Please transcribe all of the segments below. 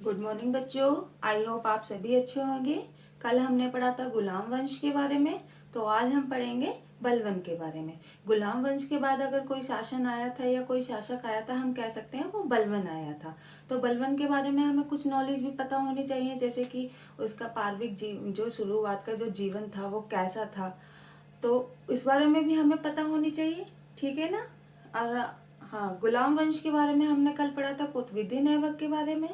Good morning बच्चों। I hope आप सभी अच्छे होंगे। कल हमने पढ़ा था गुलाम वंश के बारे में, तो आज हम पढ़ेंगे बलबन के बारे में। गुलाम वंश के बाद अगर कोई शासन आया था या कोई शासक आया था, हम कह सकते हैं वो बलबन आया था। तो बलबन के बारे में हमें कुछ नॉलेज भी पता होनी चाहिए, जैसे कि उसका पार्विक जो शुरुआत का जो जीवन था वो कैसा था, तो इस बारे में भी हमें पता होनी चाहिए। ठीक है ना। और हाँ, गुलाम वंश के बारे में हमने कल पढ़ा था कुतुबुद्दीन ऐबक के बारे में,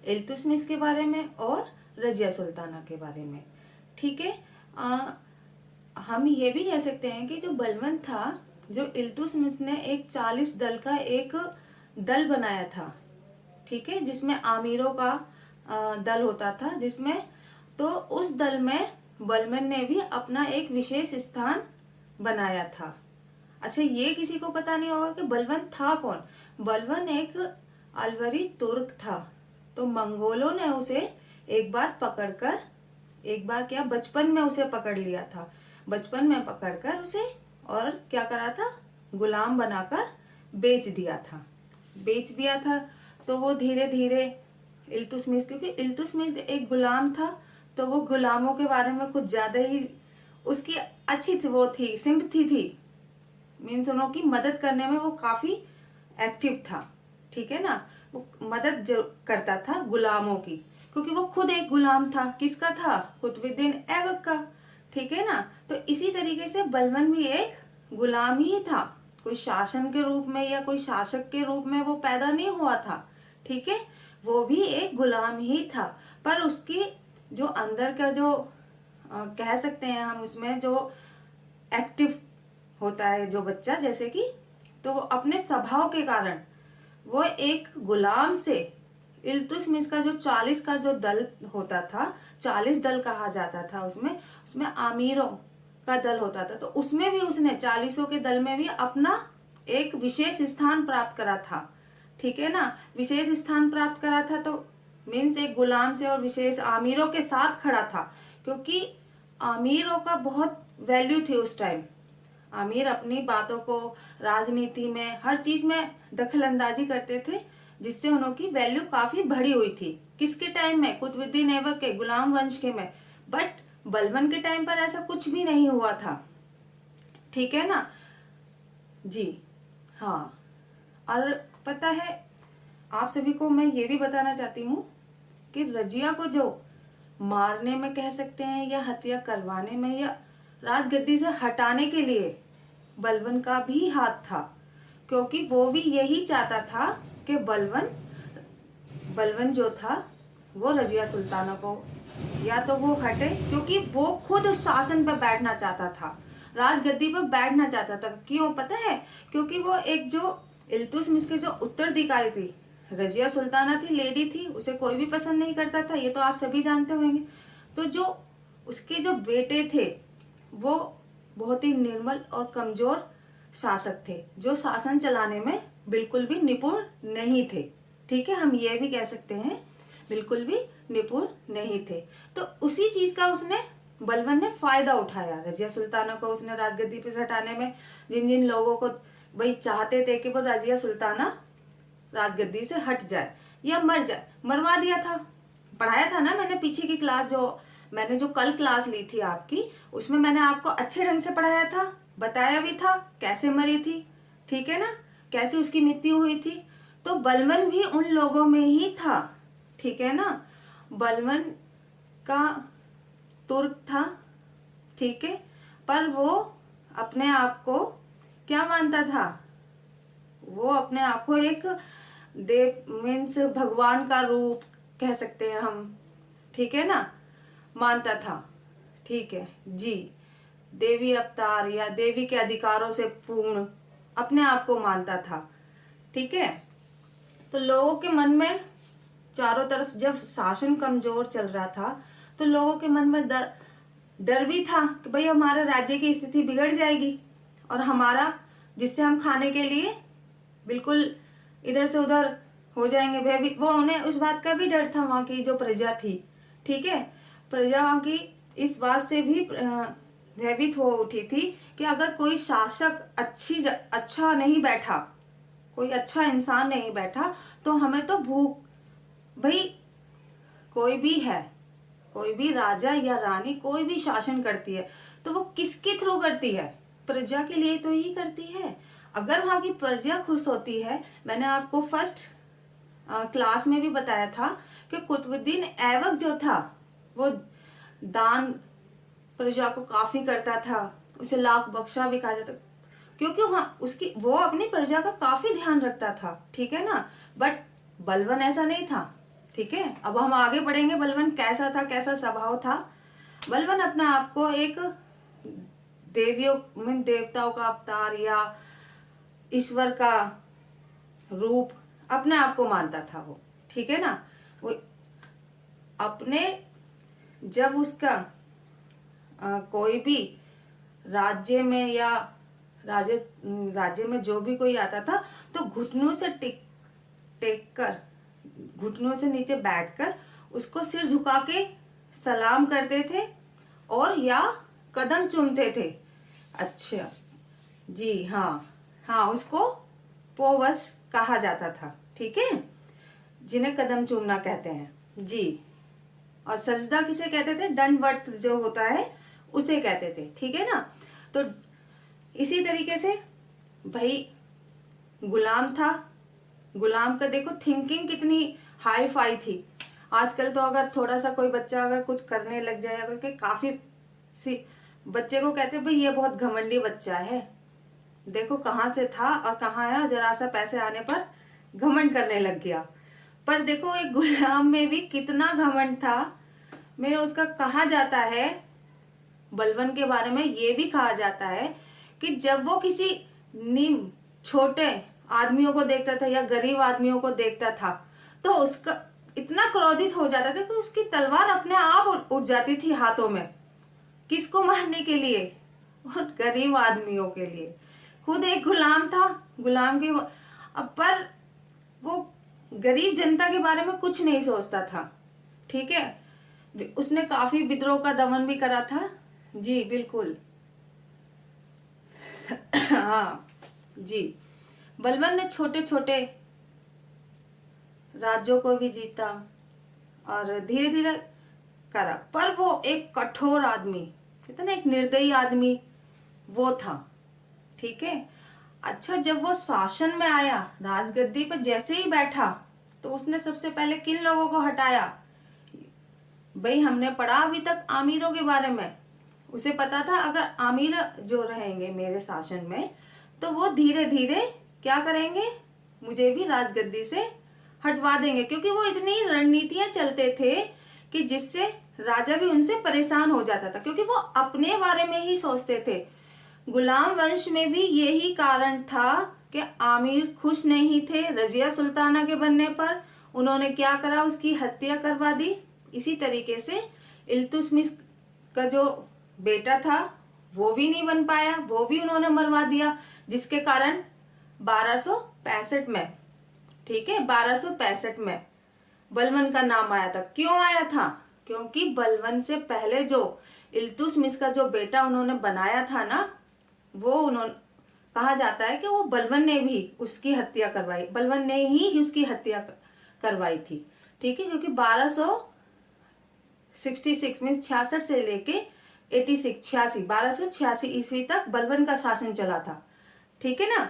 इल्तुतमिश के बारे में और रजिया सुल्ताना के बारे में। ठीक है। हम ये भी कह सकते हैं कि जो बलबन था, जो इल्तुतमिश ने एक 40 दल का एक दल बनाया था। ठीक है, जिसमें आमीरों का दल होता था, जिसमें तो उस दल में बलबन ने भी अपना एक विशेष स्थान बनाया था। अच्छा, ये किसी को पता नहीं होगा कि बलबन था कौन। बलबन एक अलवरी तुर्क था। तो मंगोलों ने उसे एक बार पकड़कर, एक बार क्या, बचपन में उसे पकड़ लिया था। बचपन में पकड़कर उसे और क्या करा था, गुलाम बनाकर बेच दिया था। बेच दिया था तो वो धीरे धीरे इल्तुतमिश, क्योंकि इल्तुतमिश एक गुलाम था, तो वो गुलामों के बारे में कुछ ज्यादा ही उसकी अच्छी थी, वो थी सिंपथी थी, मीन्स उन्हों की मदद करने में वो काफी एक्टिव था। ठीक है ना। वो मदद जो करता था गुलामों की, क्योंकि वो खुद एक गुलाम था। किसका था? कुतुबुद्दीन ऐबक का। ठीक है ना। तो इसी तरीके से बलबन भी एक गुलाम ही था। कोई शासन के रूप में या कोई शासक के रूप में वो पैदा नहीं हुआ था। ठीक है, वो भी एक गुलाम ही था। पर उसकी जो अंदर का जो कह सकते हैं हम, उसमें जो एक्टिव होता है जो बच्चा, जैसे कि, तो वो अपने स्वभाव के कारण वो एक गुलाम से इल्तुतमिश का जो 40 का जो दल होता था, 40 दल कहा जाता था, उसमें उसमें आमीरों का दल होता था, तो उसमें भी उसने 40 के दल में भी अपना एक विशेष स्थान प्राप्त करा था। ठीक है ना। विशेष स्थान प्राप्त करा था तो मीन्स एक गुलाम से और विशेष आमीरों के साथ खड़ा था, क्योंकि आमीरों का बहुत वैल्यू थी उस टाइम। आमिर अपनी बातों को राजनीति में हर चीज में दखल अंदाजी करते थे, जिससे उनकी वैल्यू काफी बढ़ी हुई थी। किसके टाइम में? कुतुबुद्दीन ऐबक के, गुलाम वंश के में। बट बलबन के टाइम पर ऐसा कुछ भी नहीं हुआ था। ठीक है ना जी। हाँ, और पता है आप सभी को मैं ये भी बताना चाहती हूँ कि रजिया को जो मारने में कह सकते हैं, या हत्या करवाने में, या राजगद्दी से हटाने के लिए बलबन का भी हाथ था, क्योंकि वो भी यही चाहता था कि बलबन जो था वो रजिया सुल्ताना को या तो वो हटे, क्योंकि वो खुद उस शासन पर बैठना चाहता था, राजगद्दी पर बैठना चाहता था। क्यों पता है? क्योंकि वो एक जो इल्तुतमिश के जो उत्तराधिकारी थी, रजिया सुल्ताना थी, लेडी थी, उसे कोई भी पसंद नहीं करता था, ये तो आप सभी जानते होंगे। तो जो उसके जो बेटे थे वो बहुत ही निर्मल और कमजोर शासक थे, जो शासन चलाने में बिल्कुल भी निपुण नहीं थे। ठीक है, हम ये भी कह सकते हैं बिल्कुल भी निपुण नहीं थे। तो उसी चीज का उसने, बलबन ने फायदा उठाया। रजिया सुल्ताना को उसने राजगद्दी पे से हटाने में, जिन जिन लोगों को भाई चाहते थे कि वो रजिया सुल्ताना राजगद्दी से हट जाए या मर जाए, मरवा दिया था। पढ़ाया था ना मैंने पीछे की क्लास, जो मैंने जो कल क्लास ली थी आपकी, उसमें मैंने आपको अच्छे ढंग से पढ़ाया था, बताया भी था कैसे मरी थी। ठीक है ना, कैसे उसकी मृत्यु हुई थी। तो बलबन भी उन लोगों में ही था। ठीक है ना। बलबन का तुर्क था। ठीक है, पर वो अपने आप को क्या मानता था? वो अपने आप को एक देव मीन्स भगवान का रूप कह सकते हैं हम। ठीक है ना, मानता था। ठीक है जी। देवी अवतार या देवी के अधिकारों से पूर्ण अपने आप को मानता था। ठीक है। तो लोगों के मन में चारों तरफ जब शासन कमजोर चल रहा था, तो लोगों के मन में डर भी था कि भाई हमारे राज्य की स्थिति बिगड़ जाएगी, और हमारा जिससे हम खाने के लिए बिल्कुल इधर से उधर हो जाएंगे भयभीत। वो उन्हें उस बात का भी डर था, वहां की जो प्रजा थी। ठीक है, प्रजा वहां की इस बात से भी भयभीत हो उठी थी कि अगर कोई शासक अच्छा नहीं बैठा, कोई अच्छा इंसान नहीं बैठा, तो हमें तो भूख, भाई कोई भी है, कोई भी राजा या रानी कोई भी शासन करती है तो वो किसके थ्रू करती है? प्रजा के लिए तो ही करती है। अगर वहां की प्रजा खुश होती है, मैंने आपको फर्स्ट क्लास में भी बताया था कि कुतुबुद्दीन ऐबक जो था वो दान प्रजा को काफी करता था, उसे लाख बख्शा भी कहा जाता, क्योंकि वहाँ उसकी वो अपनी प्रजा का काफी ध्यान रखता था, ठीक है ना। बट बलवन ऐसा नहीं था, ठीक है। अब हम आगे बढ़ेंगे, बलवन कैसा था, कैसा स्वभाव था। बलवन अपने आप को एक देवियों में देवताओं का अवतार या ईश्वर का रूप अपने आप को मानता था वो, ठीक है ना। वो अपने जब उसका कोई भी राज्य में या राज्य में जो भी कोई आता था तो घुटनों से टेक कर घुटनों से नीचे बैठकर उसको सिर झुका के सलाम करते थे और या कदम चूमते थे। अच्छा जी, हाँ हाँ, उसको पोवस कहा जाता था, ठीक है, जिन्हें कदम चूमना कहते हैं जी। और सजदा किसे कहते थे? दंडवत जो होता है उसे कहते थे, ठीक है ना। तो इसी तरीके से भाई गुलाम था, गुलाम का देखो थिंकिंग कितनी हाई फाई थी। आजकल तो अगर थोड़ा सा कोई बच्चा अगर कुछ करने लग जाए, अगर के काफी सी बच्चे को कहते हैं भाई ये बहुत घमंडी बच्चा है, देखो कहाँ से था और कहाँ आया, जरा सा पैसे आने पर घमंड करने लग गया। पर देखो एक गुलाम में भी कितना घमंड था। मेरे उसका कहा जाता है, बलवन के बारे में ये भी कहा जाता है कि जब वो किसी छोटे आदमियों को देखता था या गरीब आदमियों को देखता था तो उसका इतना क्रोधित हो जाता था कि उसकी तलवार अपने आप उठ जाती थी हाथों में। किसको मारने के लिए? और गरीब आदमियों के लिए। खुद एक गुलाम था, गुलाम के अब पर वो गरीब जनता के बारे में कुछ नहीं सोचता था, ठीक है। उसने काफी विद्रोह का दमन भी करा था जी, बिल्कुल हाँ जी। बलवन ने छोटे छोटे राज्यों को भी जीता और धीरे धीरे करा, पर वो एक कठोर आदमी, कहते ना एक निर्दयी आदमी वो था, ठीक है। अच्छा, जब वो शासन में आया, राजगद्दी पर जैसे ही बैठा तो उसने सबसे पहले किन लोगों को हटाया? भाई हमने पढ़ा अभी तक आमिरों के बारे में, उसे पता था अगर आमिर जो रहेंगे मेरे शासन में तो वो धीरे धीरे क्या करेंगे, मुझे भी राजगद्दी से हटवा देंगे, क्योंकि वो इतनी रणनीतियां चलते थे कि जिससे राजा भी उनसे परेशान हो जाता था, क्योंकि वो अपने बारे में ही सोचते थे। गुलाम वंश में भी यही कारण था कि आमिर खुश नहीं थे रजिया सुल्ताना के बनने पर। उन्होंने क्या करा, उसकी हत्या करवा दी। इसी तरीके से इल्तुतमिश का जो बेटा था वो भी नहीं बन पाया, वो भी उन्होंने मरवा दिया, जिसके कारण 1265 में, ठीक है, 1265 में बलवन का नाम आया था। क्यों आया था? क्योंकि बलवन से पहले जो इल्तुतमिश का जो बेटा उन्होंने बनाया था ना, वो उन्होंने कहा जाता है कि वो बलवन ने भी उसकी हत्या करवाई, बलवन ने ही उसकी हत्या करवाई थी, ठीक है। क्योंकि 1266 में 66 से लेके 1286 ईस्वी तक बलवन का शासन चला था, ठीक है ना।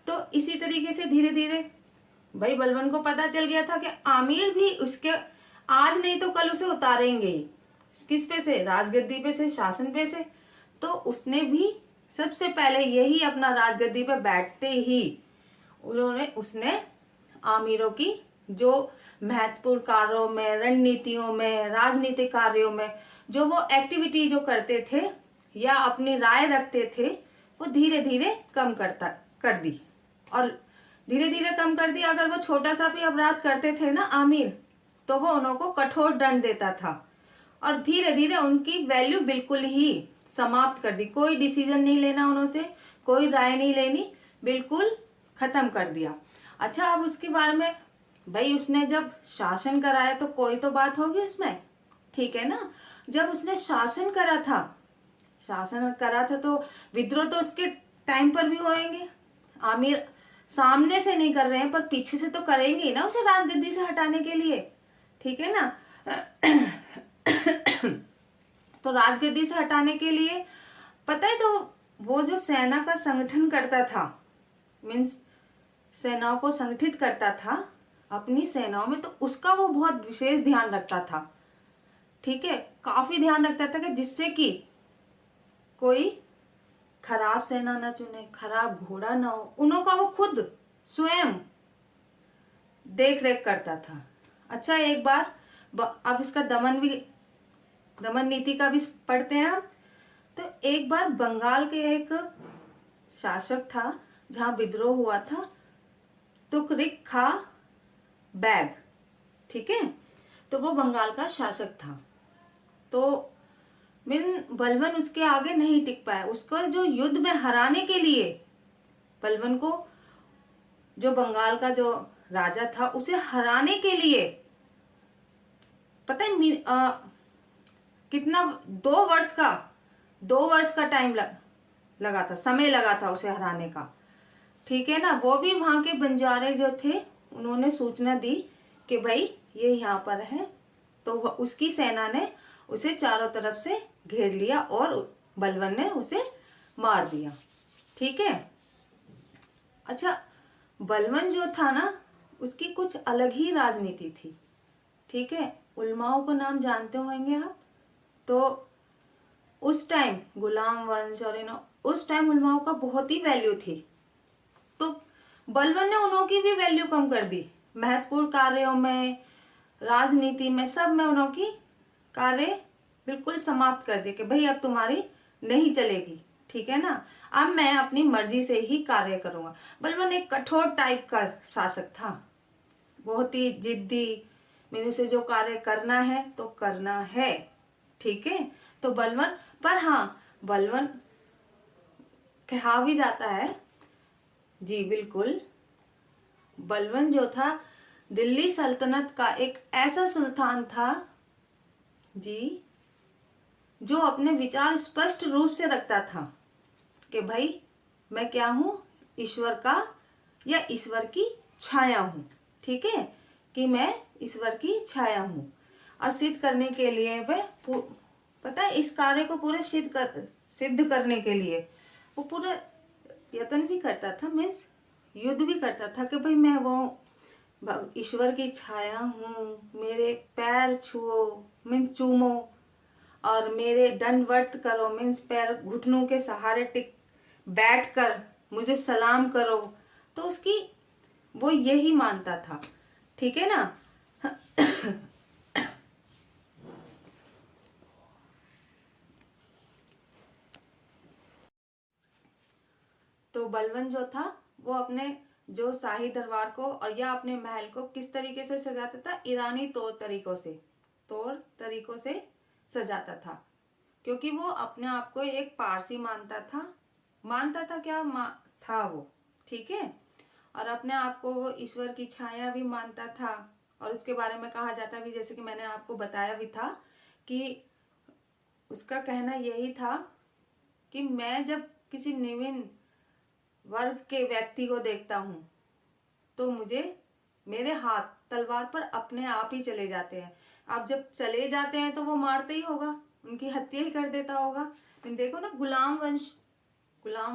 तो इसी तरीके से धीरे धीरे भाई बलवन को पता चल गया था कि आमिर भी उसके आज नहीं तो कल उसे उतारेंगे ही। किस पे से? राजगद्दी पे से, शासन पे से। तो उसने भी सबसे पहले यही अपना राजगद्दी पे बैठते ही उसने आमिरों की जो महत्वपूर्ण कार्यों में, रणनीतियों में, राजनीतिक कार्यों में जो वो एक्टिविटी जो करते थे या अपनी राय रखते थे वो धीरे धीरे कम कर दी। और धीरे धीरे कम कर दी। अगर वो छोटा सा भी अपराध करते थे ना आमिर, तो वो उनको कठोर दंड देता था और धीरे धीरे उनकी वैल्यू बिल्कुल ही समाप्त कर दी। कोई डिसीजन नहीं लेना उनसे, कोई राय नहीं लेनी, बिल्कुल खत्म कर दिया। अच्छा, अब उसके बारे में भाई उसने जब शासन कराया तो कोई तो बात होगी उसमें, ठीक है ना। जब उसने शासन करा था तो विद्रोह तो उसके टाइम पर भी होएंगे। आमिर सामने से नहीं कर रहे हैं पर पीछे से तो करेंगे ही ना उसे राजगद्दी से हटाने के लिए, ठीक है ना। तो राजगद्दी से हटाने के लिए पता है, तो वो जो सेना का संगठन करता था, मीन्स सेनाओं को संगठित करता था अपनी सेनाओं में, तो उसका वो बहुत विशेष ध्यान रखता था। ठीक है, काफी ध्यान रखता था कि जिससे कि कोई खराब सेना ना चुने, खराब घोड़ा ना हो, उन्हों का वो खुद स्वयं देख रेख करता था। अच्छा, एक बार अब इसका दमन नीति का भी पढ़ते हैं आप। तो एक बार बंगाल के एक शासक था जहां विद्रोह हुआ था, तुगरिक खा बैग। ठीक है, तो वो बंगाल का शासक था। तो बलबन उसके आगे नहीं टिक पाया। उसको जो युद्ध में हराने के लिए, बलबन को, जो बंगाल का जो राजा था, उसे हराने के लिए पता है कितना, 2 वर्ष का टाइम लगा था, समय लगा था उसे हराने का। ठीक है ना, वो भी वहां के बंजारे जो थे उन्होंने सूचना दी कि भाई ये यहाँ पर है। तो उसकी सेना ने उसे चारों तरफ से घेर लिया और बलबन ने उसे मार दिया। ठीक है। अच्छा, बलबन जो था ना, उसकी कुछ अलग ही राजनीति थी। ठीक है, उलमाओं को नाम जानते होंगे आप। तो उस टाइम गुलाम वंश और उस टाइम उलमाओं का बहुत ही वैल्यू थी। तो बलबन ने उन्हों की भी वैल्यू कम कर दी। महत्वपूर्ण कार्यों में, राजनीति में, सब में उन्हों की कार्य बिल्कुल समाप्त कर दी कि भाई अब तुम्हारी नहीं चलेगी। ठीक है ना, अब मैं अपनी मर्जी से ही कार्य करूंगा। बलबन एक कठोर टाइप का शासक था, बहुत ही जिद्दी। मेरे से जो कार्य करना है तो करना है। ठीक है, तो बलबन, पर हाँ, बलबन कहा भी जाता है, जी बिल्कुल, बलबन जो था दिल्ली सल्तनत का एक ऐसा सुल्तान था जी, जो अपने विचार स्पष्ट रूप से रखता था कि भाई मैं क्या हूं, ईश्वर का या ईश्वर की छाया हूं। ठीक है, कि मैं ईश्वर की छाया हूं। और सिद्ध करने के लिए वह पता है, इस कार्य को पूरे सिद्ध करने के लिए वो पूरा यत्न भी करता था, मीन्स युद्ध भी करता था कि भाई मैं वो ईश्वर की छाया हूँ, मेरे पैर छुओ मीन्स चूमो, और मेरे दंडवत करो मीन्स पैर घुटनों के सहारे बैठ कर मुझे सलाम करो। तो उसकी वो यही मानता था। ठीक है ना। तो बलबन जो था वो अपने जो शाही दरबार को और या अपने महल को किस तरीके से सजाता था, ईरानी तौर तरीकों से सजाता था। क्योंकि वो अपने आप को एक पारसी मानता था क्या था वो। ठीक है, और अपने आप को वो ईश्वर की छाया भी मानता था। और उसके बारे में कहा जाता भी, जैसे कि मैंने आपको बताया भी था, कि उसका कहना यही था कि मैं जब किसी निम्न वर्ग के व्यक्ति को देखता हूँ तो मेरे हाथ तलवार पर अपने आप ही चले जाते हैं। आप जब चले जाते हैं तो वो मारते ही होगा, उनकी हत्या ही कर देता होगा। देखो ना, गुलाम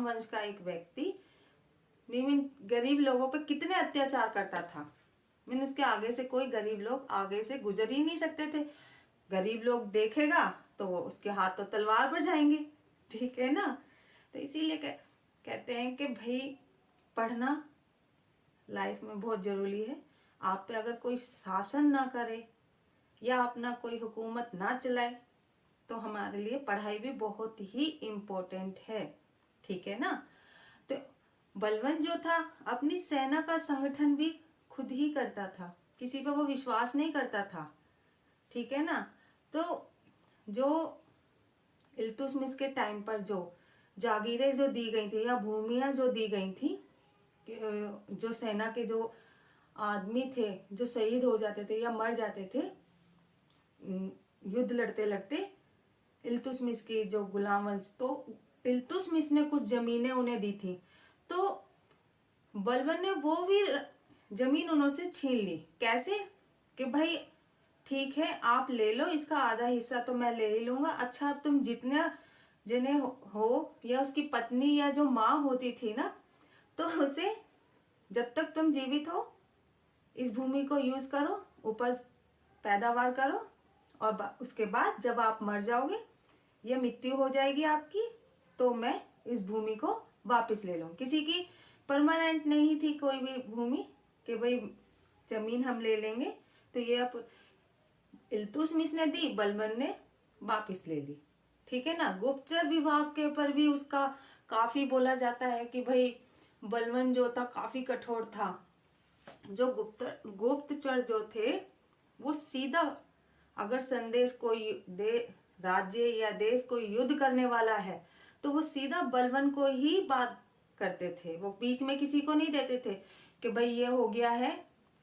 वंश का एक व्यक्ति गरीब लोगों पे कितने अत्याचार करता था। उसके आगे से कोई गरीब लोग आगे से गुजर ही नहीं सकते थे। गरीब लोग देखेगा तो वो उसके हाथ तो तलवार पर जाएंगे। ठीक है ना। तो इसीलिए कहते हैं कि भाई पढ़ना लाइफ में बहुत जरूरी है। आप पे अगर कोई शासन ना करे या अपना कोई हुकूमत ना चलाए तो हमारे लिए पढ़ाई भी बहुत ही इम्पोर्टेंट है। ठीक है ना। तो बलबन जो था अपनी सेना का संगठन भी खुद ही करता था, किसी पे वो विश्वास नहीं करता था। ठीक है ना। तो जो इल्तुतमिश के टाइम पर जो जागीरें जो दी गई थी या भूमियां जो दी गई थी, जो सेना के जो आदमी थे जो शहीद हो जाते थे या मर जाते थे युद्ध लड़ते लड़ते, इल्तुतमिश की जो गुलाम वंश, तो इल्तुतमिश ने कुछ जमीनें उन्हें दी थी। तो बलबन ने वो भी जमीन उन्होंने से छीन ली। कैसे कि भाई ठीक है आप ले लो, इसका आधा हिस्सा तो मैं ले ही लूंगा। अच्छा अब तुम जितने जिन्हें हो या उसकी पत्नी या जो माँ होती थी ना, तो उसे जब तक तुम जीवित हो इस भूमि को यूज करो, उपज पैदावार करो, और उसके बाद जब आप मर जाओगे, ये मृत्यु हो जाएगी आपकी, तो मैं इस भूमि को वापस ले लूँ। किसी की परमानेंट नहीं थी कोई भी भूमि कि भाई जमीन हम ले लेंगे, तो ये अब इल्तुतमिश ने दी, बलबन ने वापस ले ली। ठीक है ना। गुप्तचर विभाग के ऊपर भी उसका काफी बोला जाता है कि भाई बलबन जो था काफी कठोर था। जो गुप्तचर जो थे वो सीधा, अगर संदेश कोई राज्य या देश कोई युद्ध करने वाला है तो वो सीधा बलबन को ही बात करते थे। वो बीच में किसी को नहीं देते थे कि भाई ये हो गया है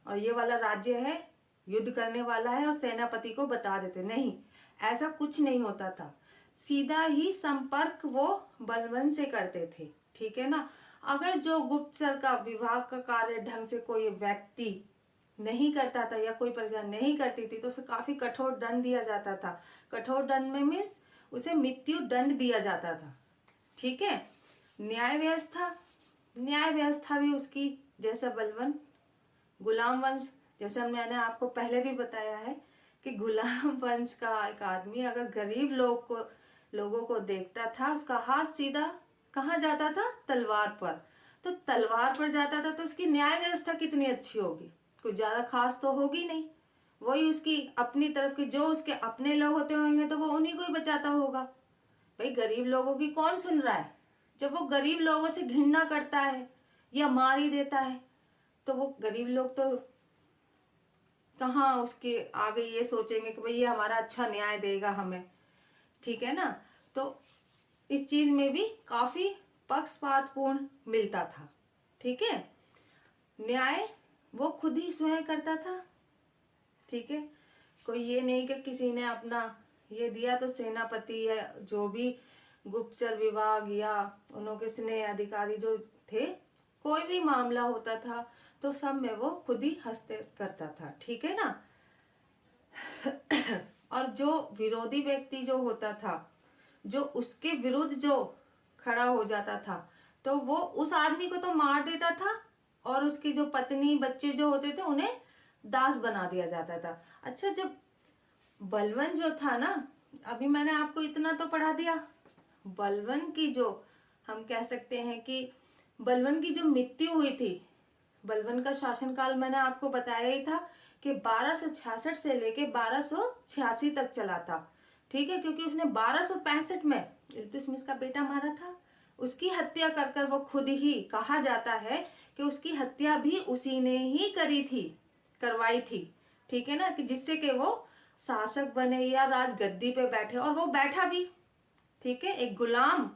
और ये वाला राज्य है, युद्ध करने वाला है, और सेनापति को बता देते। नहीं, ऐसा कुछ नहीं होता था। सीधा ही संपर्क वो बलबन से करते थे। ठीक है ना। अगर जो गुप्तचर का विभाग का कार्य ढंग से कोई व्यक्ति नहीं करता था या कोई प्रजा नहीं करती थी तो उसे काफी कठोर दंड दिया जाता था। कठोर दंड में मीन्स उसे मृत्यु दंड दिया जाता था। ठीक है। न्याय व्यवस्था, न्याय व्यवस्था भी उसकी जैसा बलबन, गुलाम वंश, जैसा मैंने आपको पहले भी बताया है कि गुलाम वंश का एक आदमी अगर गरीब लोगों को देखता था, उसका हाथ सीधा कहाँ जाता था? तलवार पर। तो तलवार पर जाता था तो उसकी न्याय व्यवस्था कितनी अच्छी होगी? कुछ ज्यादा खास तो होगी नहीं। वही उसकी अपनी तरफ के जो उसके अपने लोग होते होंगे तो वो उन्हीं को ही बचाता होगा। भाई गरीब लोगों की कौन सुन रहा है? जब वो गरीब लोगों से घृणा करता है या मार ही देता है तो वो गरीब लोग तो कहाँ उसके आगे ये सोचेंगे कि भाई ये हमारा अच्छा न्याय देगा हमें। ठीक है ना। तो इस चीज में भी काफी पक्षपातपूर्ण मिलता था। ठीक है। न्याय वो खुद ही स्वयं करता था। ठीक है। कोई ये नहीं कि किसी ने अपना ये दिया तो सेनापति या जो भी गुप्तचर विभाग या उनके स्नेह अधिकारी जो थे, कोई भी मामला होता था तो सब में वो खुद ही हस्तक्षेप करता था। ठीक है ना। और जो विरोधी व्यक्ति जो होता था, जो उसके विरुद्ध जो खड़ा हो जाता था, तो वो उस आदमी को तो मार देता था और उसकी जो पत्नी बच्चे जो होते थे उन्हें दास बना दिया जाता था। अच्छा, जब बलबन जो था ना, अभी मैंने आपको इतना तो पढ़ा दिया। बलबन की जो हम कह सकते हैं कि बलबन की जो मृत्यु हुई थी, बलबन का शासनकाल मैंने आपको बताया ही था कि 1266 से लेके 1286 तक चला था। ठीक है। क्योंकि उसने 1265 में इल्तुतमिश का बेटा मारा था। उसकी हत्या कर वो खुद ही, कहा जाता है कि उसकी हत्या भी उसी ने ही करवाई थी। ठीक है ना। कि जिससे कि वो शासक बने या राजगद्दी पे बैठे, और वो बैठा भी। ठीक है। एक गुलाम,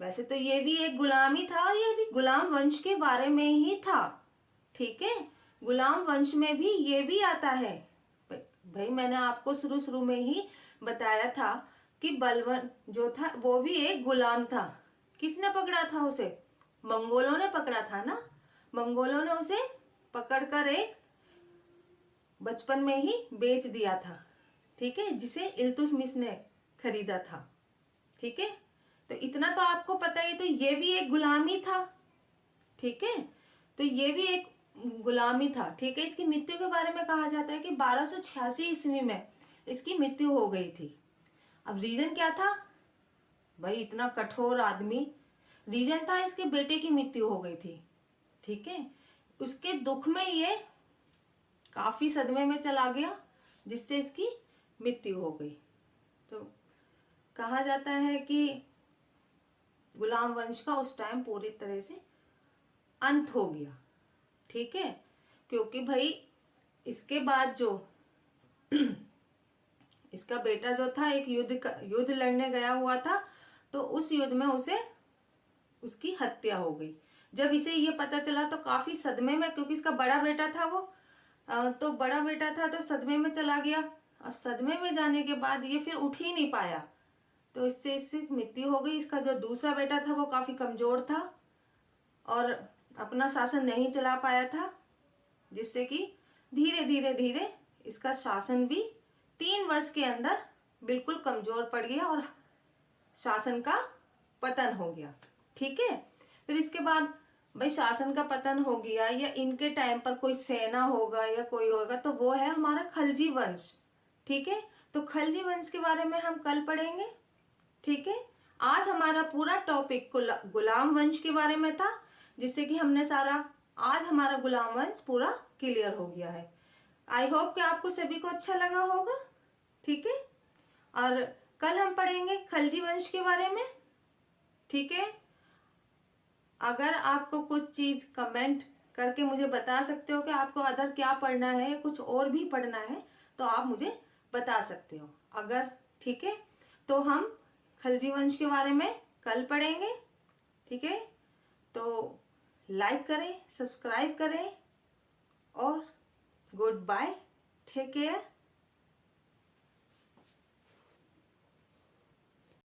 वैसे तो ये भी एक गुलाम ही था और ये भी गुलाम वंश के बारे में ही था। ठीक है। गुलाम वंश में भी ये भी आता है। भाई मैंने आपको शुरू शुरू में ही बताया था कि बलबन जो था वो भी एक गुलाम था। किसने पकड़ा था उसे? मंगोलों ने पकड़ा था ना। मंगोलों ने उसे पकड़कर एक बचपन में ही बेच दिया था। ठीक है। जिसे इल्तुतमिश ने खरीदा था। ठीक है। तो इतना तो आपको पता ही। तो ये भी एक गुलामी था। ठीक है। तो ये भी एक गुलामी था। ठीक है। इसकी मृत्यु के बारे में कहा जाता है कि 1286 ईस्वी में इसकी मृत्यु हो गई थी। अब रीजन क्या था? भाई इतना कठोर आदमी, रीजन था इसके बेटे की मृत्यु हो गई थी। ठीक है। उसके दुख में ये काफी सदमे में चला गया जिससे इसकी मृत्यु हो गई। तो कहा जाता है कि गुलाम वंश का उस टाइम पूरी तरह से अंत हो गया। ठीक है। क्योंकि भाई इसके बाद जो इसका बेटा जो था एक युद्ध लड़ने गया हुआ था, तो उस युद्ध में उसकी हत्या हो गई। जब इसे ये पता चला तो काफी सदमे में, क्योंकि इसका बड़ा बेटा था वो, तो बड़ा बेटा था तो सदमे में चला गया। अब सदमे में जाने के बाद ये फिर उठ ही नहीं पाया, तो इससे मृत्यु हो गई। इसका जो दूसरा बेटा था वो काफी कमजोर था और अपना शासन नहीं चला पाया था, जिससे कि धीरे धीरे धीरे इसका शासन भी 3 वर्ष के अंदर बिल्कुल कमजोर पड़ गया और शासन का पतन हो गया। ठीक है, फिर इसके बाद भाई शासन का पतन हो गया या इनके टाइम पर कोई सेना होगा या कोई होगा, तो वो है हमारा खलजी वंश। ठीक है, तो खलजी वंश के बारे में हम कल पढ़ेंगे। ठीक है, आज हमारा पूरा टॉपिक गुलाम वंश के बारे में था, जिससे कि हमने आज हमारा गुलाम वंश पूरा क्लियर हो गया है। आई होप कि आपको सभी को अच्छा लगा होगा। ठीक है, और कल हम पढ़ेंगे खलजी वंश के बारे में। ठीक है, अगर आपको कुछ चीज कमेंट करके मुझे बता सकते हो कि आपको अदर क्या पढ़ना है, कुछ और भी पढ़ना है, तो आप मुझे बता सकते हो अगर। ठीक है, तो हम खलजी वंश के बारे में कल पढ़ेंगे। ठीक है, तो लाइक करें, सब्सक्राइब करें और गुड बाय, टेक केयर।